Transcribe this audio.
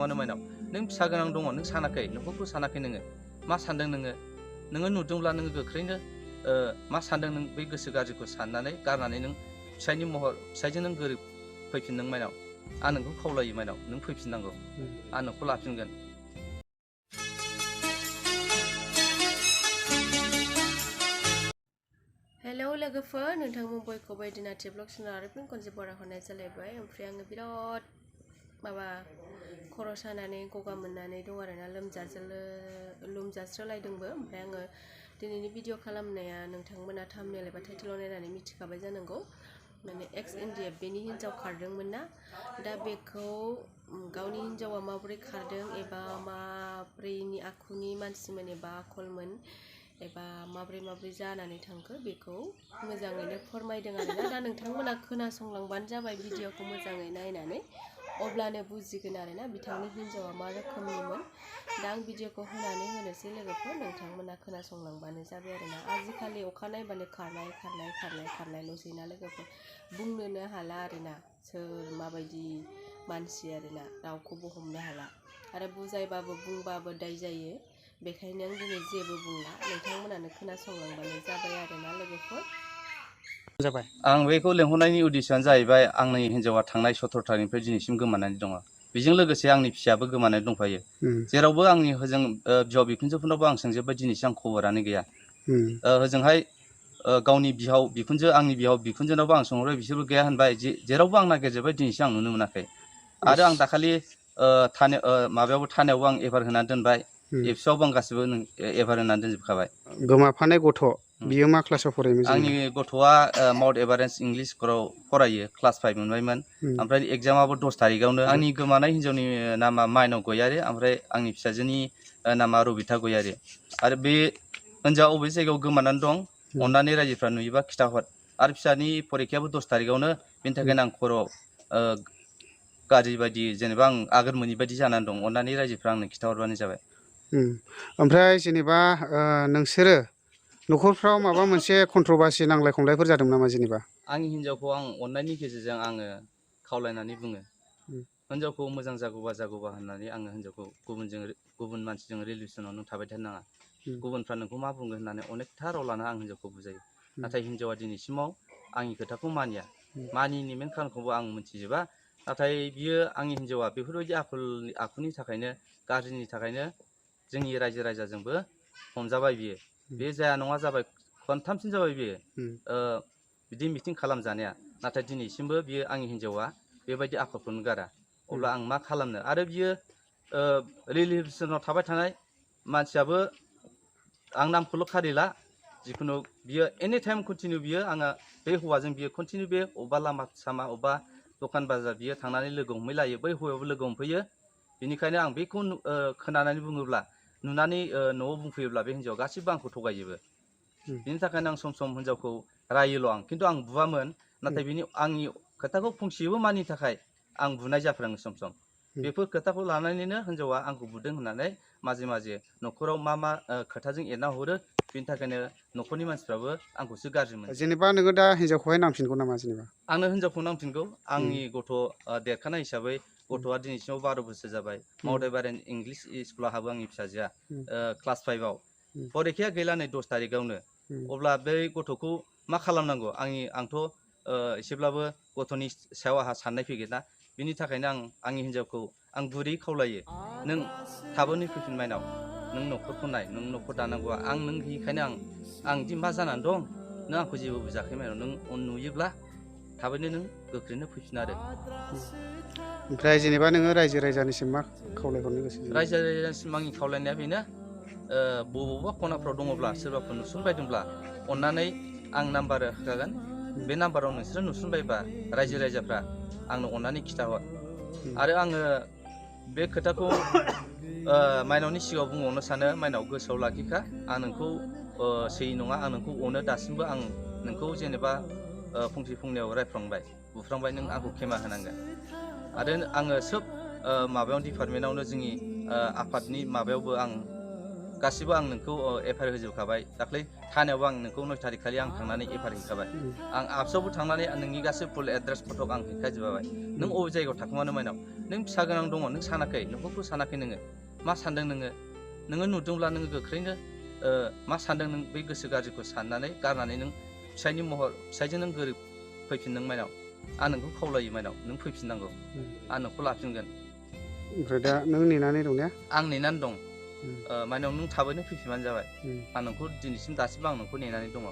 मानो माइनाव नों फिसा गोनां दङ नों सानाखै न'खरखौ सानाखै नोङो मा सानदों नोङो नुदोंब्ला नोङो गोख्रैनो मा सानदों नों बै गोसो गाज्रिखौ साननानै गारनानै नों फिसायनि महर फिसायजों नों गोरोब फैफिन नों माइनाव आं नोंखौ खावलायो माइनाव नों फैफिननांगौ आं नोंखौ लाफिनगोन हेलौ लोगोफोर नोंथांमोन बयखौबो दिनाथि ब्लग चेनेल आरो फिन खनसे बराय हरनाय जालायबाय ओमफ्राय आङो बिराद माबा खर' सानानै गगा मोननानै दं आरोना लोमजास्रोलायदोंबो ओमफ्राय आङो दिनैनि भिडिअ खालामनाया नोंथांमोना थाम्बनेल एबा टाइटेलाव नायनानै मिथिखाबाय जानांगौ माने एक्स एनडिएफ बेनि हिन्जाव खारदोंमोन ना दा बेखौ गावनि हिन्जावा माबोरै खारदों एबा माब्रैनि आखुनि मानसिमोन एबा आखलमोन एबा माब्रै जानानै थांखो बेखौ मोजाङैनो फोरमायदों आरोना दा नोंथांमोना खोनासंलांबानो जाबाय भिडिअखौ मोजाङै नायनानै अब्लानो बुजिगोन आरोना बिथांनि हिन्जावा मा रोखोमनिमोन दा आं भिडिअखौ होनानै होनोसै लोगोफोर नोंथांमोना खोनासंलांबानो जाबाय आरोना आजिखालि अखा नायबानो खारनायल'सै ना लोगोफोर बुंनोनो हाला आरोना सोर माबायदि मानसि आरोना रावखौबो हमनो हाला आरो बुजायबाबो बुंबाबो दाय जायो बेखायनो आं दिनै जेबो बुंला नोंथांमोनानो खोनासंलांबानो जाबाय आरोना लोगोफोर आं बेखौ लेंहरनायनि उद्देश्यआनो जाहैबाय आंनि हिन्जावा थांनाय 17 तारिखनिफ्राय दिनैसिम गोमानानै दङ बेजों लोगोसे आंनि फिसायाबो गोमानानै दंफायो जेरावबो आंनि होजों बिहाव बिखुनजोफोरनावबो आं सोंजोबबाय दिनैसिम आं खबरानो गैया होजोंहाय गावनि बिहाव बिखुनजो आंनि बिहाव बिखुनजोनावबो आं सोंहरबाय बिसोरबो गैया होनबाय जेरावबो आं नागिरजोबबाय दिनैसिम आं नुनो मोनाखै आरो आं दाखालि थानायावबो आं एफार होनानै दोनबाय एबसुआवबो आं गासिबो एफार होनानै दोनजोबखाबाय गोमाफानाय गथ' बियो मा क्लासाव फरायोमोन आंनि गथ'आ माउन्ट एभारेस्ट इंलिश स्कुलाव फरायो क्लास 5 मोनबायमोन ओमफ्राय एग्जामाबो 10 तारिखआवनो आंनि गोमानाय हिन्जावनि नामा माइनाव गयारि ओमफ्राय आंनि फिसाजोनि नामा रबिथा गयारि आरो बे हिन्जावा अबे जायगायाव गोमानानै दं अन्नानै रायजोफ्रा नुयोबा खिथाहर आरो फिसानि फरिखायाबो 10 तारिखआवनो बेनि थाखायनो आं खर' गाज्रि बायदि जेनेबा आं आगोर मोनि बायदि जानानै दं अन्नानै रायजोफ्रा आंनो खिथाहरबानो जाबाय ओमफ्राय जेनेबा नोंसोरो न'खरफ्राव माबा मोनसे कन्ट्रभार्सि नांलाय खमलायफोर जादों नामा जेनेबा आंनि हिन्जावखौ आं अननायनि गेजेरजों आङो खावलायनानै बुङो हिन्जावखौ मोजां जागौबा होननानै आङो हिन्जावखौ गुबुन मानसिजों रिलेसनाव नों थाबाय थानो नाङा गुबुनफ्रा नोंखौ मा बुंगोन होननानै अनेकथा राव लाना आं हिन्जावखौ बुजायो नाथाय हिन्जावा दिनैसिमाव आंनि खोथाखौ मानियैनि मेन खारनखौबो आं मिथिजोबा नाथाय बियो आंनि हिन्जावा बेफोरबायदि आखुनि थाखायनो गाज्रिनि थाखायनो जोंनि रायजो राजाजोंबो हमजाबाय बियो बे जाया नङा जाबाय खनथामसिन जाबाय बियो बिदि मिटिं खालामजानाया नाथाय दिनैसिमबो बियो आंनि हिन्जावा बेबायदि आखलखौनो गारा अब्ला आं मा खालामनो आरो बियो रिलेसनाव थाबाय थानाय मानसियाबो आं नामखौल' खारिला जिखुनु बियो एनि टाइम कन्टिनिउ बियो आङो बे हौवाजों बियो कन्टिनिउ बे अबेबा लामा सामा अबेबा दखान बाजार बियो थांनानै लोगो हमहैलायो बै हौवायावबो लोगो हमफैयो बेनिखायनो आं बेखौ खोनानानै बुङोब्ला नुनानै न'आव बुंफैयोब्ला बे हिन्जावा गासिबो आंखौ थगायजोबो बिनि थाखायनो आं सम सम हिन्जावखौ रायोल' आं खिन्थु आं बुवामोन नाथाय आंनि खोथाखौ फंसेबो मानिनि थाखाय आं बुनाय जाफ्राङो सम सम बेफोर खोथाखौ लानानैनो हिन्जावा आंखौ बुदों होननानै माजे न'खराव मा खोथाजों एरना हरो बेनि थाखायनो न'खरनि मानसिफ्राबो आंखौसो गाज्रि मोनो जेनेबा नोङो दा हिन्जावखौहाय नांफिनगौ नामा जेनेबा आंनो हिन्जावखौ नांफिनगौ आंनि गथ' देरखानाय हिसाबै गथ'आ दिनैसिमाव 12 बोसोर जाबाय माउन्ट एभारेस्ट इंलिश स्कुलाव हाबो आंनि फिसाजोआ क्लास 5आव फरिखाया गैला नै 10 तारिखआवनो अब्ला बै गथ'खौ मा खालामनांगौ आंथ' एसेब्लाबो गथ'नि सायाव आंहा साननाय फैगोन ना बिनि थाखायनो आंनि हिन्जावखौ आं गुरै खावलायो नों थाबैनो फैफिन माइनाव नों न'खरखौ नाय नों न'खर दानांगौआ नों गैयिखायनो आं दि मा जानानै दं नों आंखौ जेबो बुजायाखै माइनाव नों नुयोब्ला थाबैनो नों गोख्रैनो फैफिन आरो ओमफ्राय जेनेबा नोङो रायजो राजानिसिम मा खावलायहरनो गोसो रायजो राजानिसिम आंनि खावलायनाया बेनो बबेबा खनाफ्राव दङब्ला सोरबाफोर नुसनबायदोंब्ला अन्नानै आं नाम्बार होखागोन बे नाम्बाराव नोंसोरो नुसनबायबा रायजो राजाफ्रा आंनो अन्नानै खिथाहर आरो आङो बे खोथाखौ माइनावनि सिगाङाव बुंबावनो सानो माइनाव गोसोआव लाखिखा आं नोंखौ सैयै नङा आं नोंखौ अनो दासिमबो आं नोंखौ जेनेबा फंसे फंनैयाव रायफ्लांबाय बुफ्रांबाय नों आंखौ खेमा होनांगोन आरो आङो सोब माबायाव डिपार्टमेन्टआवनो जोंनि आफादनि माबायावबो आं गासिबो आं नोंखौ एफआइआर होजोबखाबाय दाख्लै थानायावबो आं नोंखौ 9 थारिख खालि आं थांनानै एफआइआर हैखाबाय आं आफिसावबो थांनानै नोंनि गासै फुल एड्रेस फटक आं हैखाजोबबाय नों अबे जायगायाव थाखोमानो माइनाव नों फिसा गोनां दङ नों सानाखै न'खरखौ सानाखै नोङो मा सानदों नोङो नुदोंब्ला नोङो गोख्रैनो मा सानदों नों बै गोसो गाज्रिखौ साननानै गारनानै नों फिसायजों नों गोरोब फैफिनदों माइनाव आं नोंखौ खावलायो माइनाव नों फैफिननांगौ आं नोंखौ लाफिनगोन ओमफ्राय दा नों नेनानै दं ने आं नेनानै दं माइनाव नों थाबैनो फैफिनबानो जाबाय आं नोंखौ दिनैसिम दासिमबो आं नोंखौ नेनानै दङ